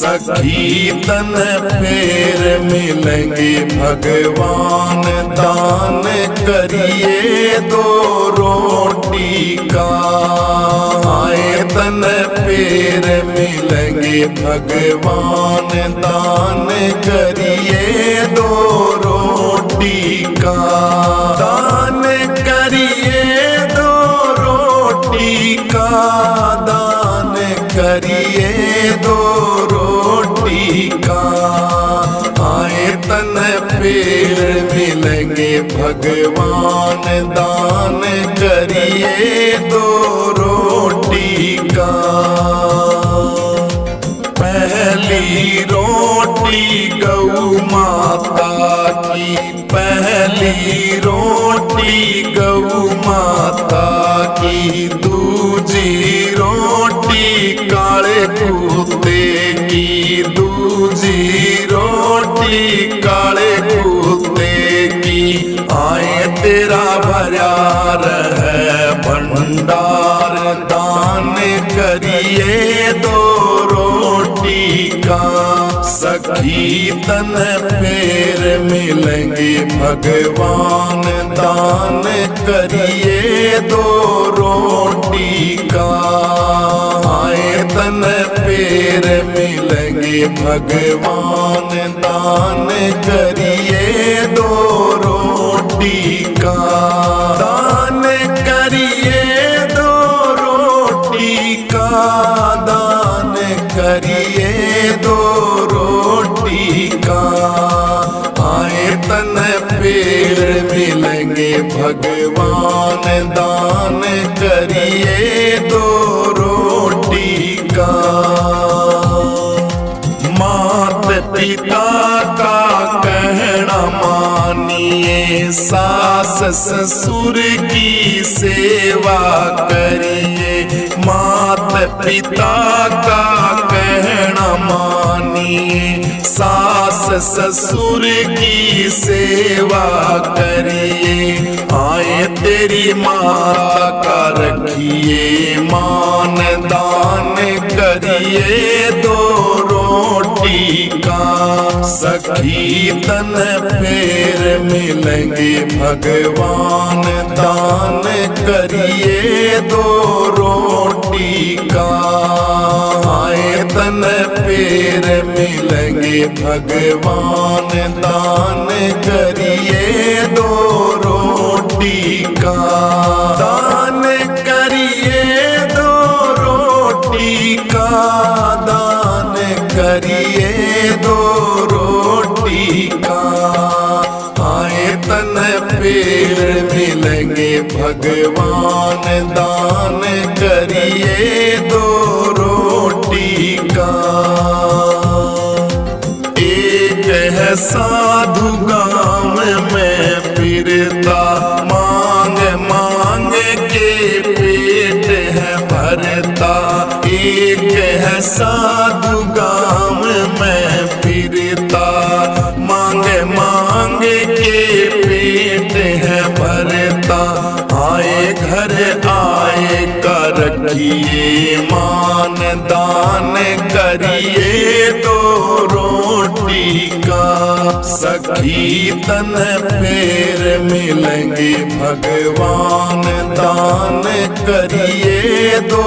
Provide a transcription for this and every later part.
सखी तन फेर मिलेंगे भगवान, दान करिए दो रोटी का। आए तन फेर मिलेंगे भगवान, दान करिए दो रोटी का। दान करिए दो रोटी का, दान करिए दो रोटी का। आए तन पेड़ मिलेंगे भगवान, दान करिए दो रोटी का। पहली रोटी गौ माता की, पहली रोटी गौ माता की। दूजी रोटी काले कुत्ते की, दूजी रोटी काले कुत्ते की। आए तेरा भरा रहे भंडार, दान करिए दो रोटी का। सखी तन फेर मिलेंगे भगवान, दान करिए दो रोटी का। आए तन फेर मिलेंगे भगवान, दान करिए दो रोटी का। दान करिए दो रोटी का, दान करिए दो रोटी का। आए तन पेड़ मिलेंगे भगवान, दान करिए दो रोटी का। मात पिता का कहना मानिए, सास ससुर की सेवा करिए। मात पिता का कहना मानिए, सास ससुर की सेवा करिए। आए तेरी माता का रखिए मान, दान करिए दो रोटी का। सखी तन फेर मिलेंगे भगवान, दान करिए दो रोटी का। आए तन फेर मिलेंगे भगवान, दान करिए दो रोटी का। दान करिए दो रोटी का, दान करिए दो रोटी का। आए तन पेड़ मिलेंगे भगवान, दान करिए दो रोटी का। एक है साधु गाँव में फिरता, मांग मांग के पेट है भरता। एक है साधु गाँव में फिरता, मांग मांग के पेट है भरता। आए घर आए कर रखिए मान, दान करिए दो रोटी का। सखी तन फेर मिलेंगे भगवान, दान करिए दो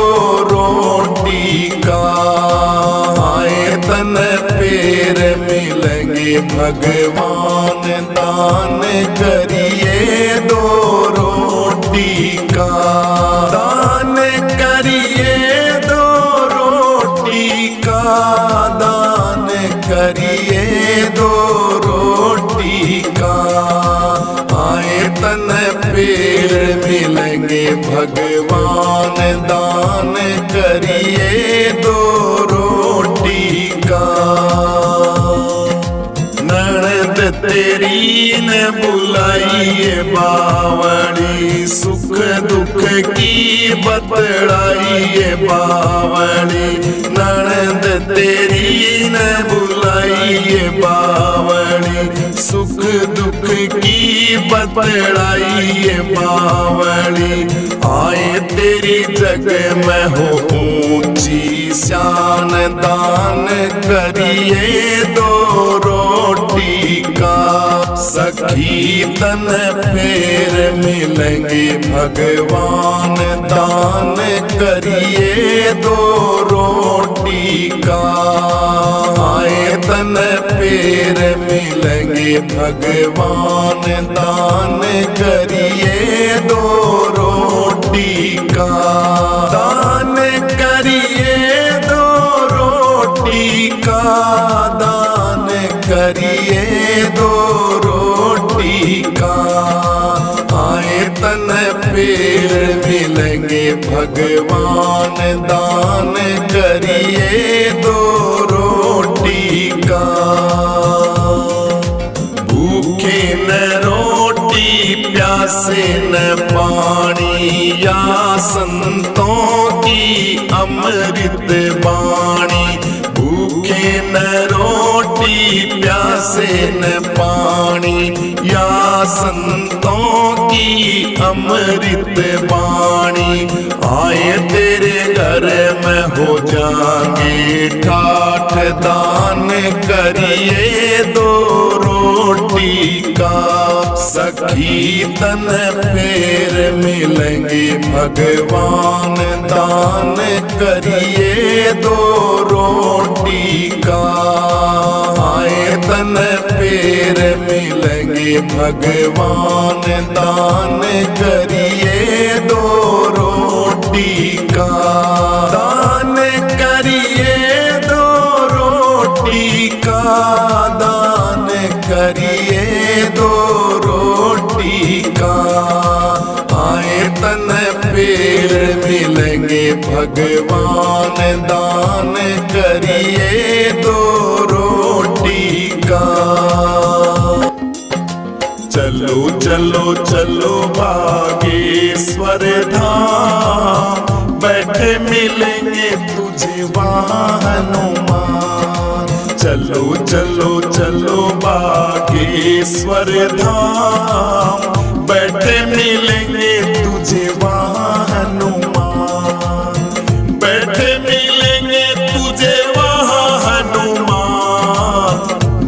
रोटी का। आए तन फेर मिलेंगे भगवान, दान करिए दो रोटी का। दान करिए दो रोटी का, दान करिए दो रोटी का। आए तन पेड़ मिलेंगे भगवान, दान करिए दो रोटी का। ननद तेरी ने बुलाइए बावड़ी, सुख दुख की बतलाइए बावड़ी। ननद तेरी ने बुलाइए बावड़ी, सुख दुख की बतलाइए बावली। आए तेरी जग में हो ऊंची शान, दान करिए दो रोटी का। सखी तन फेर मिलेंगे भगवान, दान करिए दो रोटी का। आए तन फेर मिलेंगे भगवान, दान करिए दो रोटी का। दान करिए दो रोटी का, दान करिए दो रोटी का। आए तन पेड़ मिलेंगे भगवान, दान करिए दो रोटी का। भूखे न रोटी प्यासे न पानी, या संतों की अमृत वाणी। भूखे न रोटी प्यासे न पानी, या संतों की अमृत वाणी। आए तेरे घर में हो जाएंगे ठाठ, दान करिए दो रोटी का। सखी तन फेर मिलेंगे भगवान, दान करिए दो रोटी का। आए तन फेर मिलेंगे भगवान, दान करिए दो रोटी का। दान करिए दो रोटी का, दान करिए दो रोटी का। आए तन पेड़ मिलेंगे भगवान, दान करिए दो रोटी का। चलो चलो चलो बागेश्वर धाम, बैठे मिलेंगे तुझे वहाँ हनुमान। चलो चलो चलो बागेश्वर धाम, बैठे मिलेंगे तुझे वहाँ हनुमान। बैठे मिलेंगे तुझे वहाँ हनुमान,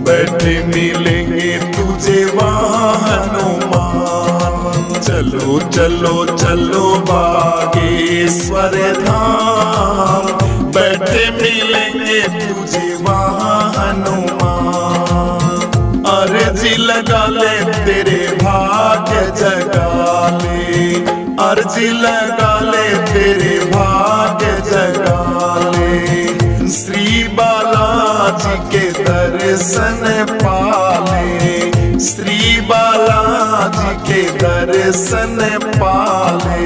बैठे मिलेंगे तुझे वहाँ हनुमान। चलो चलो चलो बागेश्वर धाम, बैठे मिलेंगे तुझे वहाँ हनुमान। अर्जी लगा ले तेरे भाग्य जगा ले, अर्जी लगा ले तेरे भाग्य जगा ले। श्री बालाजी के दर्शन पाले, श्री बालाजी के दर्शन पाले।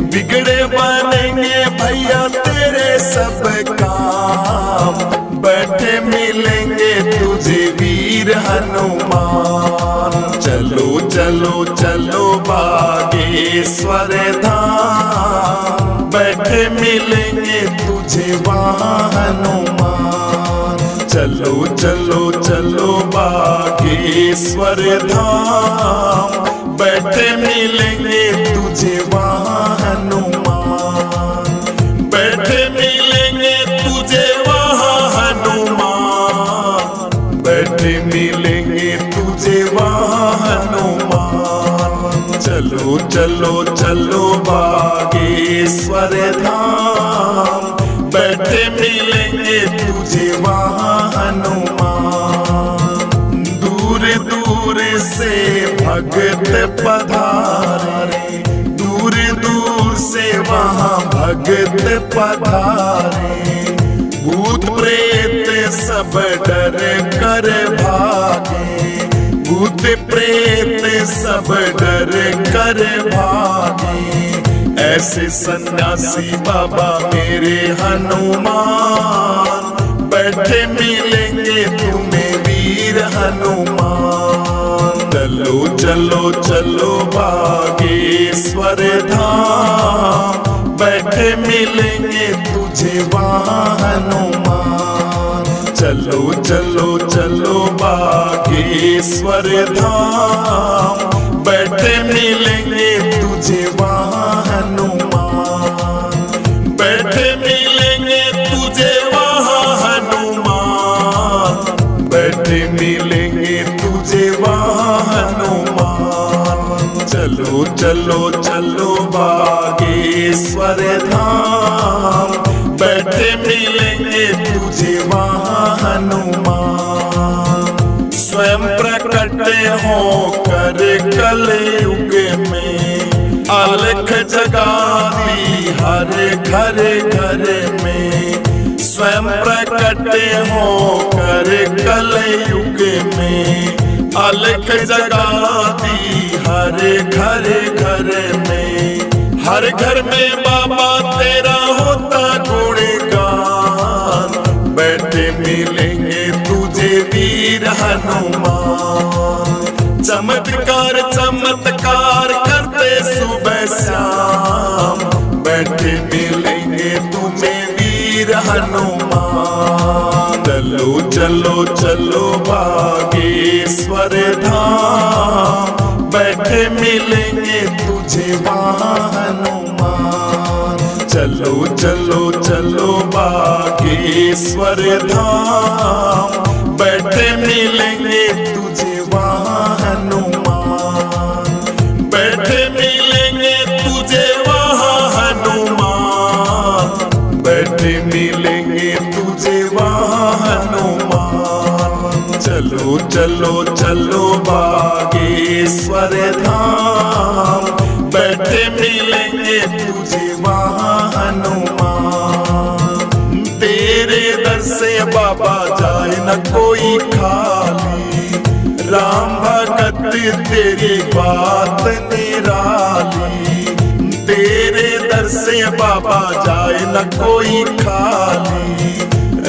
बिगड़े बनेंगे भैया तेरे सब काम, बैठे मिलेंगे तुझे वीर हनुमान। चलो चलो चलो बागेश्वर धाम, बैठे मिलेंगे तुझे वहाँ हनुमान। चलो चलो चलो बागेश्वर धाम, बैठे मिलेंगे तुझे वहाँ हनुमान। बैठे मिलेंगे तुझे वहाँ हनुमान, बैठे मिलेंगे तुझे वहाँ हनुमान। चलो चलो चलो बागेश्वर धाम, बैठे मिलेंगे तुझे वहाँ हनुमान। दूर दूर से भगत पधारे, दूर दूर से वहाँ भगत पधारे। भूत प्रेत सब डर कर भागे, भूत प्रेत सब डर कर भागे। ऐसे सन्यासी बाबा मेरे हनुमान, बैठे मिलेंगे तुम्हें वीर हनुमान। चलो चलो चलो बागेश्वर धाम, बैठे मिलेंगे तुझे वहाँ हनुमान। चलो चलो चलो बागेश्वर बागेश्वर धाम, बैठे मिलेंगे तुझे वहाँ हनुमान, बैठे मिलेंगे तुझे वहाँ हनुमान, बैठे मिलेंगे तुझे वहाँ हनुमान। चलो चलो चलो बागेश्वर धाम, बैठे मिलेंगे तुझे वहाँ हनुमान। स्वयं प्रकट हो कर कलयुग में, अलख जगा दी हर घर घर में। स्वयं प्रकट हो कर कलयुग में, अलख जगा दी हर घर घर में। हर घर में बाबा तेरा होता गुणगान, बैठे मिलेंगे तुझे वीर हनुमान। चमत्कार चमत्कार करते सुबह शाम, बैठे मिलेंगे तुम्हें वीर हनुमान। चलो चलो चलो बागेश्वर धाम, बैठे मिलेंगे तुझे वहाँ हनुमान। चलो चलो चलो बागेश्वर धाम, बैठे मिलेंगे तुझे वहाँ हनुमान, बैठे मिलेंगे तुझे वहाँ हनुमान, बैठे मिलेंगे तुझे वहाँ हनुमान। चलो चलो चलो बागेश्वर धाम, बैठे मिलेंगे तुझे वहाँ हनुमान। तेरे दर से बाबा जाए न कोई खाली, राम भगत तेरी बात निराली। तेरे दर से बाबा जाए न कोई खाली,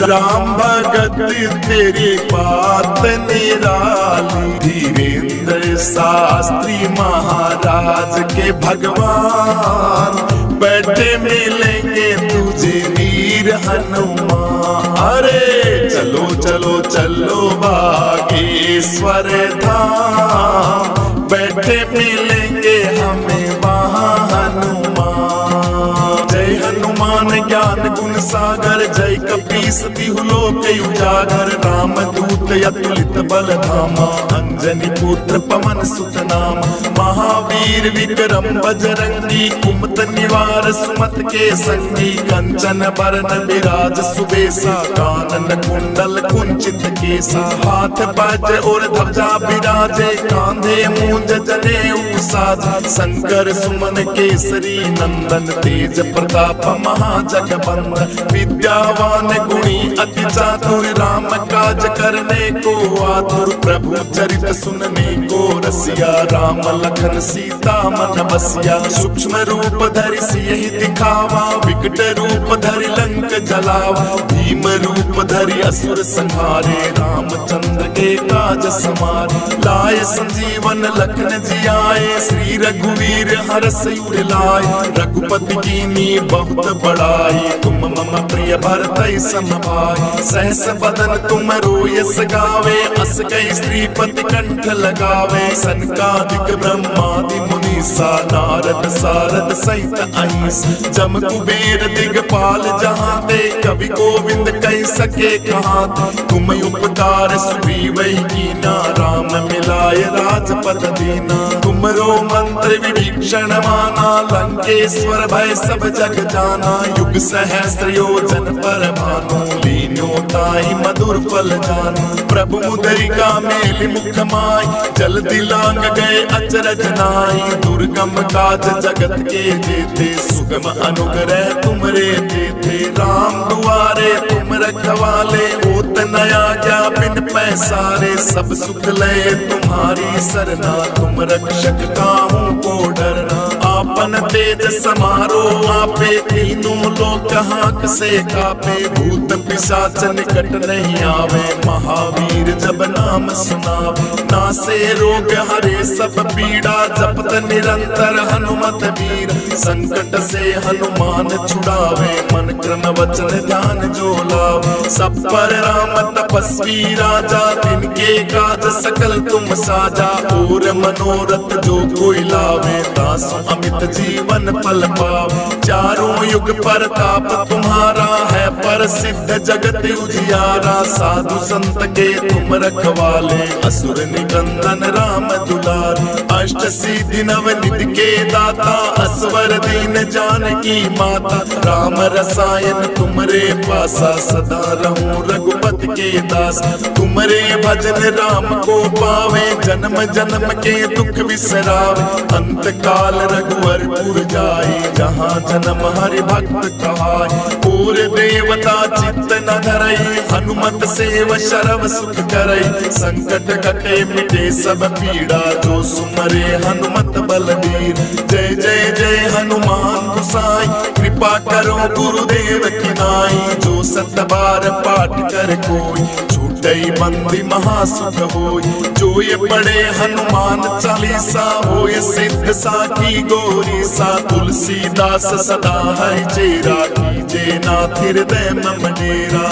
राम भगत तेरी बात निराली। धीरेन्द्र शास्त्री महाराज के भगवान, बैठे मिलेंगे तुझे वीर हनुमान। अरे चलो चलो चलो बागेश्वर धाम, बैठे मिलेंगे हमें वहाँ हनुमान। जय हनुमान ज्ञान गुण सागर, जय कपीस तिहु लोक उजागर। राम दूत अतुलित बल धामा, अंजनी पुत्र पवन सुत नाम। महावीर विक्रम बजरंगी, कुमत निवार सुमत के संगी। कंचन बरन विराज सुबेसा, कानन कुंडल कुंचित केसा। हाथ वज्र और ध्वजा विराजे, कांधे मूंज जनेऊ साजा। शंकर सुमन केसरी नंदन, तेज प्रताप महाजगबंदन। विद्यावान गुणी अति चातुर, राम काज करने को आतुर। प्रभु चरित सुनने को रसिया, राम लखन सीता मन बसिया। सूक्ष्म रूप धरि सियहि दिखावा, विकट रूप धरि लंक जलावा। भीम रूप धरि असुर संहारे, रामचंद्र के काज समारे। लाए संजीवन लखन जियाए, श्री रघुवीर हरष उर लाए। रघुपति कीन्ही बहुत बड़ाई, तुम मम प्रिय भरतहि सम भाई। सहस बदन तुम रोयस गावे, अस कई श्रीपति कंठ लगावे। सनकादिक ब्रह्मादि मुनीसा, नारद सारद सहित अहिस। जम कुबेर दिगपाल जहाँ ते, कवि गोविंद कह सके कहाँ। तुम उपकार सुग्रीवहि कीना, राम मिलाय राजपद दीना। तुमरो मंत्र विभीषण माना, लंकेश्वर भय सब जग जाना। युग सहस्र योजन पर भानु, लीन्यो ताहि मधुर फल जानु। प्रभु मुद्रिका मेलि मुख माय, जल्दी लांग गए अचरज नाई। दुर्गम काज जगत के जेते, सुगम अनुग्रह तुमरे देते। राम दुआरे तुम रखवाले, होत नया क्या बिन पैसारे। सब सुख लय तुम्हारी सरना, तुम रक्षक काहू को डरना। आपन तेज समारो आपे, तीनों लोक हाक से कापे, भूत पिशाच निकट नहीं आवे, महावीर जब नाम सुनावे, नासे रोग हरे सब पीड़ा, जपत निरंतर हनुमत वीर, संकट से हनुमान छुड़ावे, मन क्रम वचन ध्यान जो लावे, सब पर राम तपस्वी राजा, तिनके काज सकल तुम साजा, और मनोरथ जो कोई लावे, दासु अमित जीवन पल पावे, चारों युग परताप तुम्हारा है, प्रसिद्ध जगत उजियारा, साधु संत के तुम रखवाले, असुर निकंदन राम दुलारे, अष्ट सिद्धि नवनिधि के दाता, असवर दीन जानकी माता, राम रसायन तुमरे पासा, सदा रहूं रघुपति के दास, तुमरे भजन राम को पावे, जन्म जन्म के दुख विसरावे, अंत काल रघुवरपुर जाए, जहाँ जन्म हरि भक्त कहाए, और देवता चित्त न धरई, हनुमत सेव शरव सुख करई, संकट कटे मिटे सब पीड़ा, जो सुमरे हनुमत बलबीर, जय जय जय हनुमान गोसाई, कृपा करो गुरुदेव की नाई, जो सत बार पाठ कर कोई, छूटई बंदी महासुख होई, जो ये पढ़े हनुमान चालीसा, होय सिद्ध साखी गौरी सा, तुलसीदास सदा हरि चेरा, कीजे नाथ हृदय मम डेरा,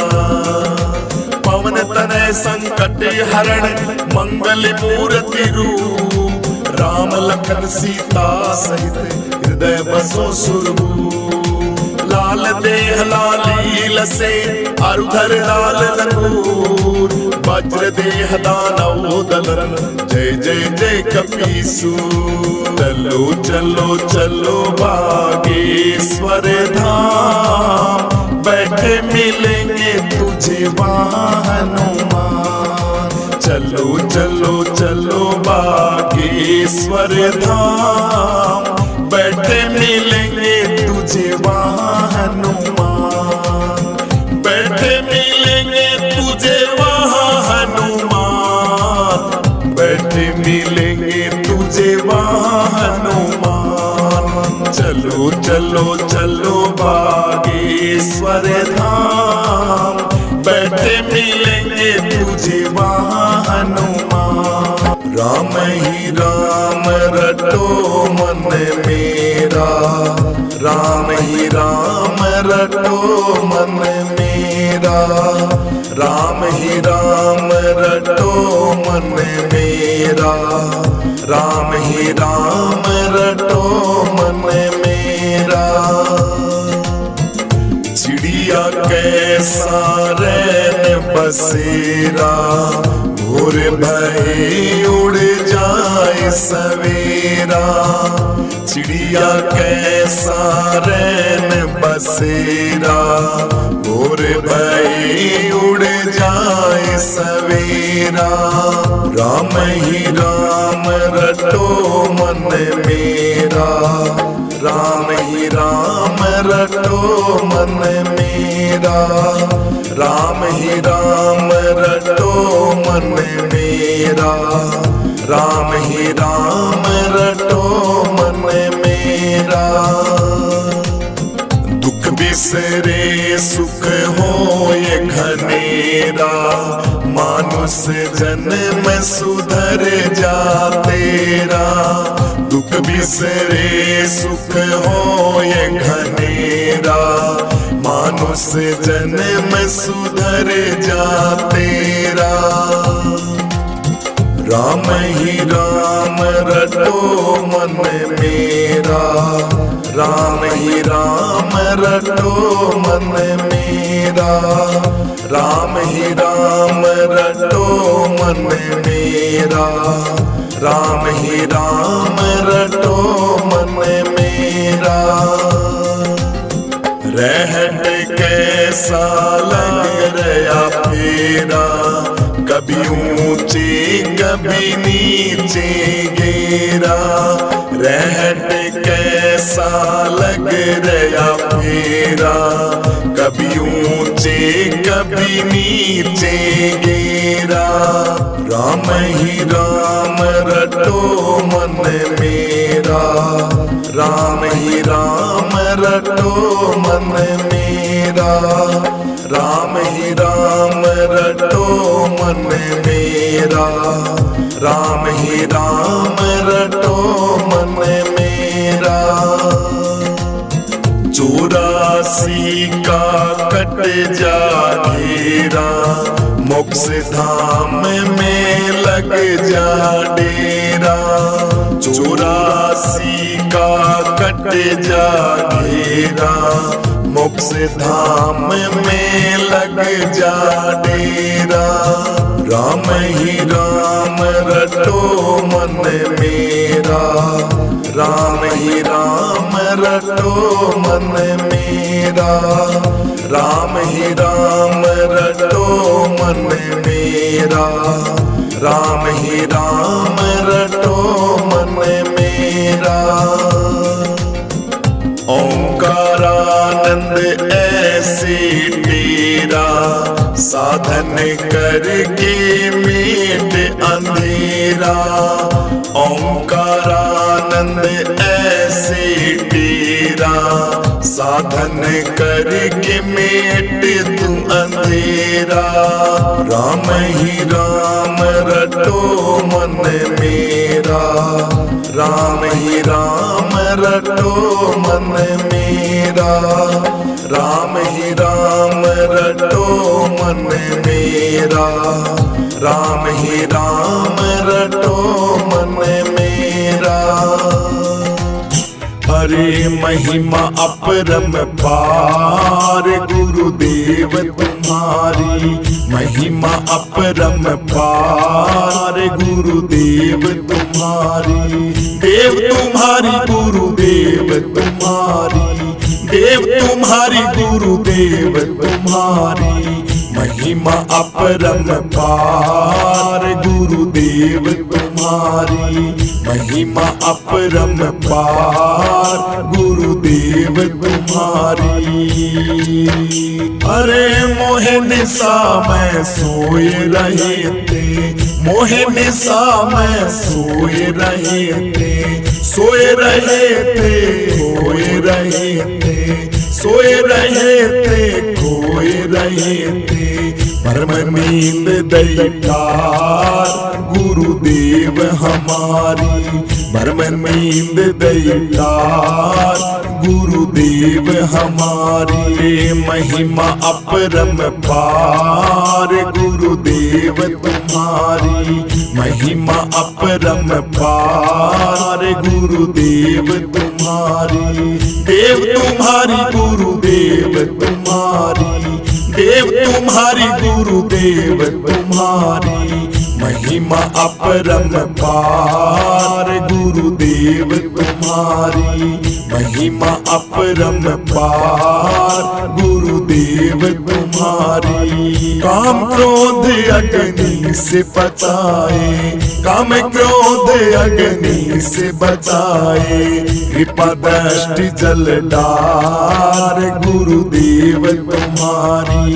पवन तनय संकट हरण, मंगल मूर्ति रूप, राम लखन सीता सहित हृदय बसो सुरभूप, लाल देह लाली लसे, अरुधर लाल लंगूर, वज्र देह दानव दलन, जय जय जय कपीसू, चलो चलो चलो बागेश्वर धाम, बैठे मिलेंगे तुझे वहाँ हनुमान, चलो चलो चलो बागेश्वर धाम, बैठे मिलेंगे तुझे वहाँ हनुमान, बैठे मिलेंगे तुझे वहाँ हनुमान, बैठे मिलेंगे तुझे वहाँ हनुमान, चलो चलो चलो बागेश्वर धाम, बैठे मिलेंगे तुझे वहाँ हनुमान, राम ही राम रटो मन मेरा, राम ही राम रटो मन मेरा, राम ही राम रटो मन मेरा, राम ही राम रटो मन मेरा, चिड़िया कैसा रैन बसेरा, भोर भये उड़ जाए सवेरा, चिड़िया कैसा रैन बसेरा, भोर भये उड़ जाए सवेरा, राम ही राम रटो मन मेरा, राम ही राम रटो मन मेरा, राम ही राम रटो मन मेरा, राम ही राम रटो मन मेरा, दुख बिसरे सुख होए घनेरा, मानुष जन्म सुधर जा तेरा, दुख बिसरे सुख होए घनेरा, मानुष जन्म सुधर जा तेरा, राम ही राम रटो मन मेरा, राम ही राम रटो मन मेरा, राम ही राम रटो मन मेरा, राम ही राम रटो मन मेरा, रहट कैसा लग रहा फेरा, कभी ऊंचे कभी नीचे गिरा, रहट कैसा लग रहा फेरा, कभी ऊंचे कभी नीचे गिरा, राम ही राम रटो मन मेरा, राम ही राम रटो मन मेरा, राम ही राम रटो मन मेरा, राम ही राम रटो मन मेरा। 84 का कट जा घेरा, मोक्ष धाम में लग जा डेरा। 84 का कट जा घेरा, मोक्ष धाम में लग जा डेरा। राम ही राम रटो मन मेरा, राम ही राम रटो मन मेरा, राम ही राम रटो मन मेरा, राम ही राम रटो मन मेरा। ओंकारानंद ऐसे तेरा, साधन करके मिट अंधेरा। ओंकारानंद ऐसे तेरा, साधन करके मिट तू अंधेरा। राम ही राम रटो मन मेरा, राम ही राम रटो मन मेरा, राम ही राम रटो मन मेरा, राम ही राम रटो मन मेरा। हरे महिमा अपरम पार, गुरुदेव तुम्हारी महिमा अपरम पार, गुरुदेव तुम्हारी। देव तुम्हारी गुरुदेव तुम्हारी, देव तुम्हारी गुरुदेव तुम्हारी महिमा अपरम पार, गुरुदेव तुम्हारी महिमा अपरम पार, गुरुदेव तुम्हारी। अरे मोहे निशा में सोए रहे थे, मोहे निशा में सोए रहे थे, सोए रहे थे, खोए रहे थे, सोए रहे थे, खोए रहे थे। परम नींद दैतार गुरुदेव हमारी, परम नींद दैतार गुरुदेव हमारी। महिमा अपरम पार, गुरुदेव तुम्हारी महिमा अपरम पार, गुरुदेव तुम्हारी। देव तुम्हारी गुरुदेव तुम्हारी, देव तुम्हारी गुरुदेव तुम्हारी महिमा अपरम पार, गुरुदेव तुम्हारी महिमा अपरम पार, गुरुदेव तुम्हारी। काम क्रोध अग्नि से बचाए, काम क्रोध अग्नि से बचाए, कृपा दृष्टि जलदार गुरुदेव तुम्हारी,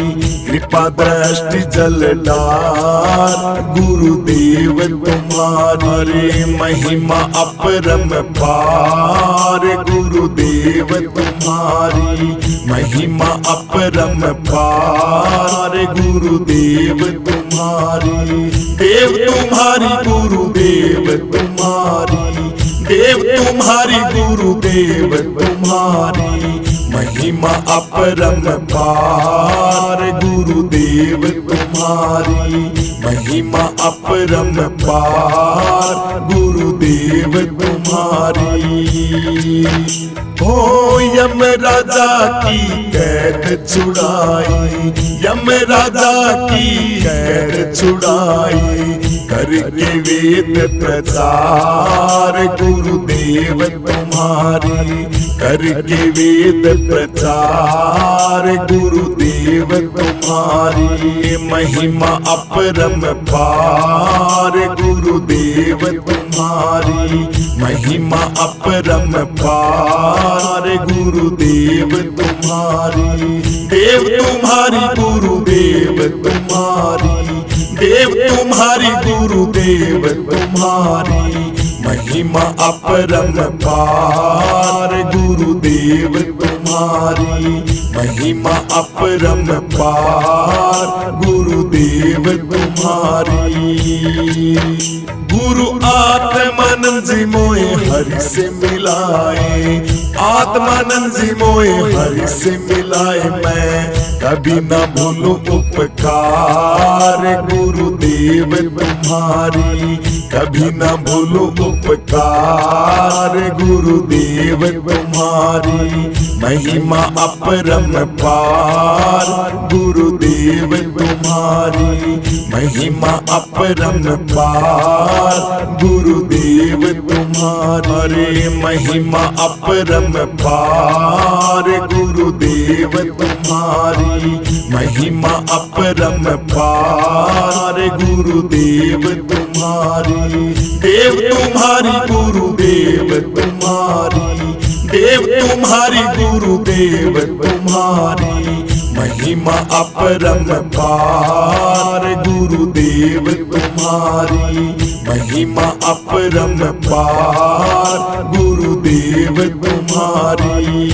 कृपा दृष्टि जलदार गुरुदेव तुम्हारी। महिमा अपरम पार, गुरुदेव तुम्हारी महिमा अपरम पार, गुरुदेव तुम्हारी। देव तुम्हारी गुरुदेव तुम्हारी, देव तुम्हारी गुरुदेव तुम्हारी महिमा अपरम पार, गुरुदेव तुम्हारी महिमा अपरम पार, गुरुदेव तुम्हारी। हो यम राजा की कैद छुड़ाई, यम राजा की कैद छुड़ाई, करके वेद प्रचार गुरुदेव तुम्हारी, करके वेद प्रचार गुरुदेव तुम्हारी। महिमा अपरम पार, गुरुदेव तुम्हारी महिमा अपरम पार, गुरुदेव तुम्हारी। देव तुम्हारी गुरुदेव तुम्हारी, देव तुम्हारी गुरुदेव तुम्हारी महिमा अपरम पार गुरुदेव तुम्हारी, महिमा अपरम पार गुरुदेव तुम्हारी। गुरु आत्मानंद जी मोए हरि से मिलाए, आत्मानंद जी मोए हरि से मिलाए, मैं कभी न भूलूं उपकार गुरुदेव तुम्हारी, कभी न भूलूं उपकार गुरुदेव तुम्हारी। महिमा अपरम पार गुरुदेव तुम्हारी, महिमा अपरम पार गुरुदेव तुम्हारे। महिमा अपरम पार गुरुदेव तुम्हारी, महिमा अपरम पार गुरुदेव तुम्हारी। देव तुम्हारी गुरुदेव तुम्हारी, देव तुम्हारी गुरुदेव तुम्हारी। महिमा अपरम पार गुरुदेव तुम्हारी, महिमा अपरम पार गुरुदेव तुम्हारी।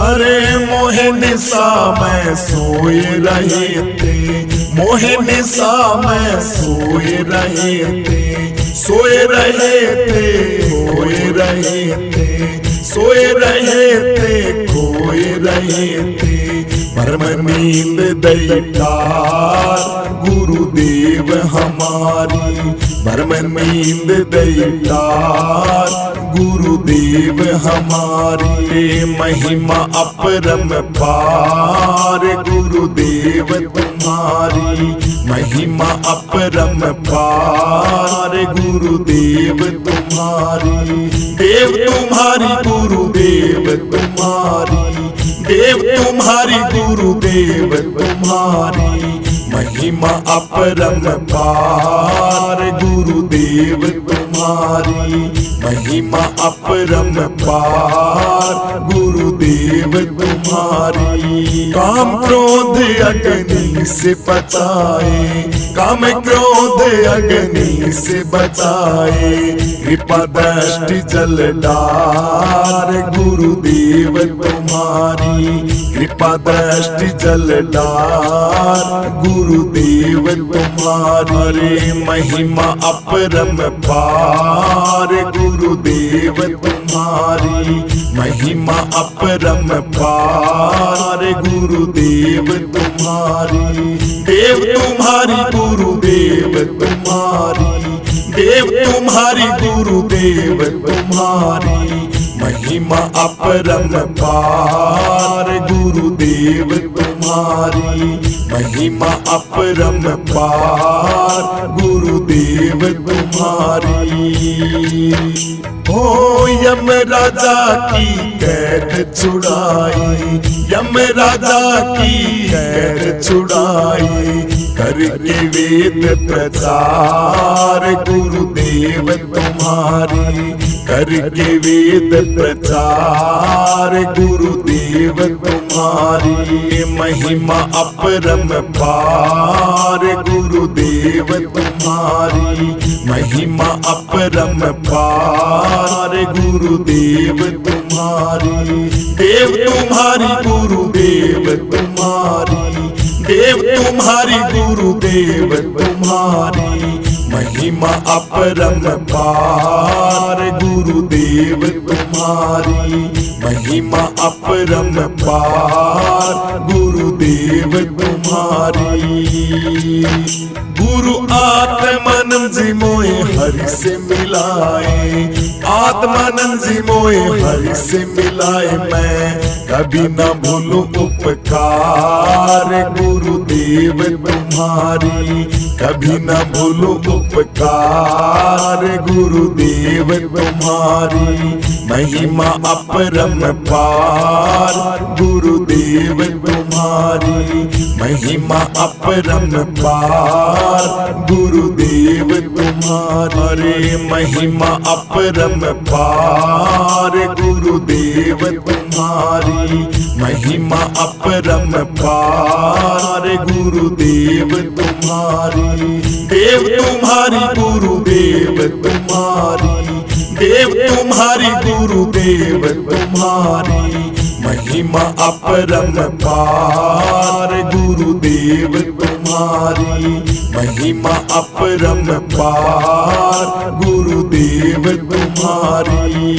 अरे मोहे निशा में सोए रहे थे, मोहे निशा में सोए रहे थे, सोए रहे थे, खोए रहे थे, सोए रहे थे, खोए रहे थे। भ्रम नींद दैतार गुरुदेव हमारी, भ्रम नींद दैतार गुरुदेव हमारी। महिमा अपरम पार गुरुदेव तुम्हारी, महिमा अपरम पार गुरुदेव तुम्हारी। देव तुम्हारी गुरुदेव तुम्हारी, देव तुम्हारी गुरुदेव तुम्हारी। महिमा अपरम पार गुरुदेव तुम्हारी, महिमा अपरम पार गुरुदेव तुम्हारी। काम क्रोध अग्नि से बचाए, काम क्रोध अग्नि से बचाए, कृपा दृष्टि जलदार गुरुदेव तुम्हारी, कृपा दृष्टि जलदार गुरुदेव तुम्हारे। महिमा अपरम पार गुरुदेव तुम्हारी, महिमा अपरम पार गुरुदेव तुम्हारी। देव तुम्हारी गुरुदेव तुम्हारी, देव तुम्हारी गुरुदेव तुम्हारी। महिमा अपरम पार गुरुदेव तुम्हारी, महिमा अपरम पार गुरुदेव तुम्हारी। ओ यम राजा की कैद छुड़ाई, यम राजा की कैद छुड़ाई, करके वेद प्रचार गुरुदेव तुम्हारी, करके वेद प्रचार गुरुदेव तुम्हारी। महिमा अपरम पार गुरुदेव तुम्हारी, महिमा अपरम पार गुरुदेव तुम्हारी। देव तुम्हारी गुरुदेव तुम्हारी, देव तुम्हारी गुरुदेव तुम्हारी। महिमा अपरम पार गुरुदेव तुम्हारी, महिमा अपरम पार गुरुदेव तुम्हारी। गुरु आत्मानंद जी मोए हरि से मिलाए, आत्मानंद जी मोए हरि से मिलाए, मैं कभी न भूलूं उपकार गुरुदेव तुम्हारी, कभी न भूलूं उपकार गुरुदेव तुम्हारी। महिमा अपरम पार गुरुदेव तुम्हारी, महिमा अपरम पार गुरुदेव तुम्हारी। तुम्हारी। अरे महिमा अपरम पार गुरुदेव तुम्हारी, महिमा अपरम पार गुरुदेव तुम्हारी। देव तुम्हारी गुरुदेव तुम्हारी, देव तुम्हारी गुरुदेव तुम्हारी। महिमा अपरम पार गुरुदेव तुम्हारी, महिमा अपरम पार गुरुदेव तुम्हारी।